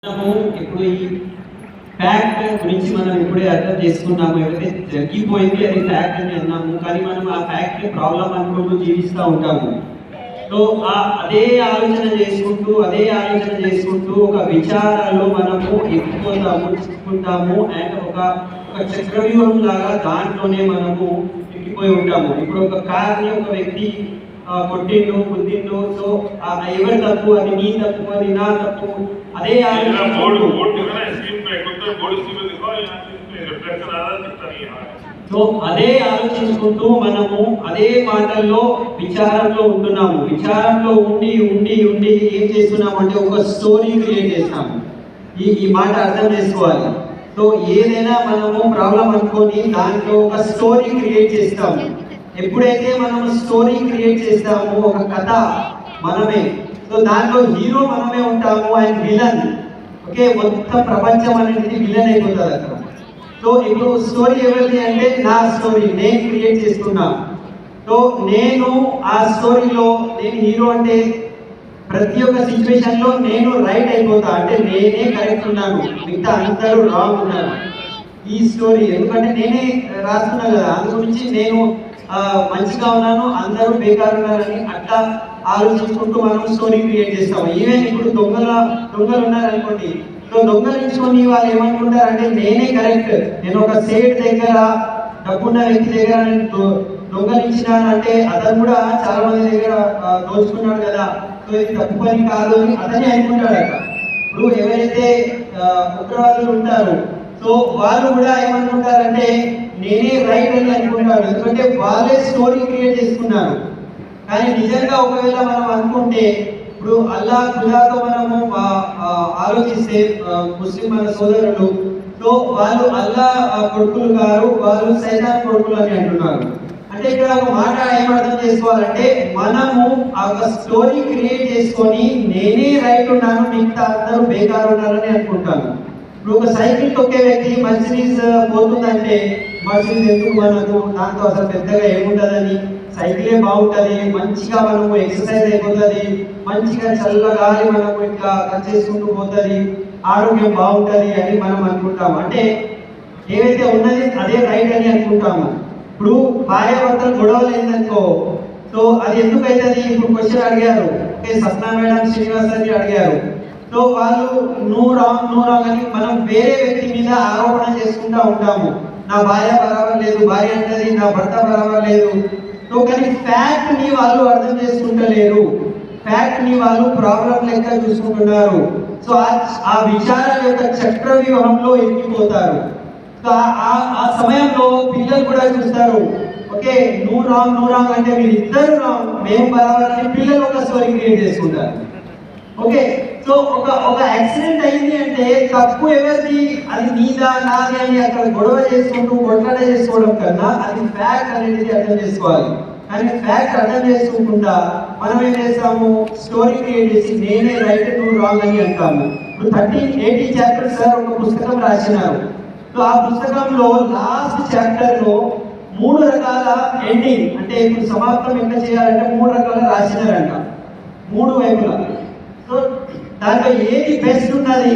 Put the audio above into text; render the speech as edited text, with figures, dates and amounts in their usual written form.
మనము ఇప్పుడు ఈ ఫ్యాక్ట్ గురించి మనం ఇప్పుడే అర్థం చేసుకున్నాము. ఏదైతే జరిగిపోయింది అది ఫ్యాక్ట్ అని అన్నాము, కానీ మనం ఆ ఫ్యాక్ట్ ప్రాబ్లం అనుకుంటూ జీవిస్తూ ఉంటాము. సో అదే ఆలోచన చేసుకుంటూ ఒక విచారాల్లో మనము ఎక్కిపోతాము, చిక్కుకుంటాము. అండ్ ఒక చక్రవ్యూహం లాగా దాంట్లోనే మనము ఎక్కిపోయి ఉంటాము. ఇప్పుడు ఒక కార్ని ఒక వ్యక్తి కొట్టిండు, గుద్దిండు. సో ఎవరి తప్పు, అది నీ తప్పు, అది నా తప్పు, అదే సో అదే ఆలోచించుకుంటూ మనము అదే మాటల్లో విచారంలో ఉంటున్నాము. విచారంలో ఉండి ఉండి ఉండి ఏం చేస్తున్నాము అంటే ఒక స్టోరీ క్రియేట్ చేస్తాము. ఈ మాట అర్థం చేసుకోవాలి. సో ఏదైనా మనము ప్రాబ్లం అనుకొని దాంట్లో ఒక స్టోరీ క్రియేట్ చేస్తాము. ఎప్పుడైతే మనం స్టోరీ క్రియేట్ చేస్తామో ఒక కథ మనమే, సో దాంట్లో హీరో మనమే ఉంటాము అండ్ విలన్, ఓకే, మొత్తం ప్రపంచం అనేది విలన్ అయిపోతుంది అక్కడ. సో ఇప్పుడు స్టోరీ ఎవరిది అంటే నా స్టోరీ, నేను క్రియేట్ చేసుకున్నా. సో నేను ఆ స్టోరీలో నేను హీరో అంటే ప్రతి ఒక్క సిచ్యువేషన్లో నేను రైట్ అయిపోతా, అంటే నేనే కరెక్ట్ ఉన్నాను, మిగతా అందరూ రాంగ్ ఉన్నారు. ఈ స్టోరీ ఎందుకంటే నేనే రాస్తున్నా కదా, అందు గురించి నేను మంచిగా ఉన్నాను, అందరూ బేకారు ఉన్నారని అట్లా ఆలోచించుకుంటూ మనం స్టోరీ క్రియేట్ చేస్తాము. ఈవెన్ ఇప్పుడు దొంగలు ఉన్నారనుకోండి, సో దొంగలించుకొని వాళ్ళు ఏమనుకుంటారంటే నేనే కరెక్ట్, నేను ఒక సేట్ దగ్గర డబ్బున్న వ్యక్తి దగ్గర దొంగలించినాను అంటే అతను కూడా చాలా మంది దగ్గర దోచుకున్నాడు కదా, సో ఇది తప్పు పని కాదు అని అతనే అనుకుంటాడట. ఇప్పుడు ఎవరైతే ఉగ్రవాదులు ఉంటారు, సో వాళ్ళు కూడా ఏమనుకుంటారంటే నేనే రైట్ అని అనుకుంటారు, ఎందుకంటే వాళ్ళే స్టోరీ క్రియేట్ చేసుకున్నారు. కానీ నిజంగా ఒకవేళ మనం అనుకుంటే, ఇప్పుడు అల్లా ఖుదాతో మనము ఆలోచిస్తే ముస్లిం మన సోదరులు, సో వాళ్ళు అల్లా కొడుకులు గారు, వాళ్ళు సైతాన్ కొడుకులు అని అంటున్నారు. అంటే ఇక్కడ ఒక మాట ఏమర్థం చేసుకోవాలంటే మనము ఒక స్టోరీ క్రియేట్ చేసుకొని నేనే రైట్ ఉన్నాను, మిగతా అందరూ బేకారు ఉన్నారని అనుకుంటాను. ఇప్పుడు ఒక సైకిల్ తొక్కే వ్యక్తి మర్సిడీస్ పోతుందంటే మర్సిడీస్ ఎందుకు మనకు, దాంతో అసలు పెద్దగా ఏముంటుందని, సైకిలే బాగుంటుంది, మంచిగా మనము ఎక్సర్సైజ్ అయిపోతుంది, మంచిగా చల్లగాలి మనము ఇట్లా చేసుకుంటూ పోతుంది, ఆరోగ్యం బాగుంటుంది అని మనం అనుకుంటాము. అంటే ఏవైతే ఉన్నది అదే రైట్ అని అనుకుంటాము. ఇప్పుడు భార్యాభర్తలు గొడవలు ఏందనుకో, సో అది ఎందుకు అవుతుంది, ఇప్పుడు క్వశ్చన్ అడిగారు, ఓకే, సప్నా మేడం శ్రీనివాస్ అని అడిగారు. సో వాళ్ళు నువ్వు రాంగ్ అని మనం వేరే వ్యక్తి మీద ఆరోపణ చేసుకుంటూ ఉంటాము. నా భార్య బరాబర్ లేదు, భార్య అంటది నా భర్త బరాబర్ లేదు. సో కానీ ఫ్యాక్ట్ ని వాళ్ళు అర్థం చేసుకుంటలేరు, ఫ్యాక్ట్ ని వాళ్ళు ప్రాబ్లం లెక్క చూసుకుంటున్నారు. సో ఆ విచారాల యొక్క చక్రవ్యూహంలో ఎక్కిపోతారు. సో ఆ సమయంలో పిల్లలు కూడా చూస్తారు, ఓకే నువ్వు రాంగ్ అంటే మీరు ఇద్దరు రాంగ్, మేము బరాబర్ అని పిల్లలు ఒక స్టోరీ క్రియేట్ చేసుకుంటారు. ఓకే, సో ఒక యాక్సిడెంట్ అయింది అంటే తప్పు ఎవరిది, అది నీదా నాది అని అక్కడ గొడవ చేసుకుంటూ కొట్లాట చేసుకోవడం కన్నా అది ఫ్యాక్ట్ అనేది అర్థం చేసుకోవాలి. కానీ ఫ్యాక్ట్ అర్థం చేసుకోకుండా మనం ఏం చేస్తాము, స్టోరీ క్రియేట్ చేసి నేనే రైట్ నువ్వు రాంగ్ అని అంటాము. ఇప్పుడు 1380 చాప్టర్స్ సార్ ఒక పుస్తకం రాసినారు. సో ఆ పుస్తకంలో లాస్ట్ చాప్టర్ లో 3 రకాల ఎండింగ్, అంటే ఇప్పుడు సమాప్తం ఎట్లా చేయాలంటే 3 రకాల రాసినారంట, 3 వైపులా. సో దాంట్లో ఏది బెస్ట్ ఉన్నది,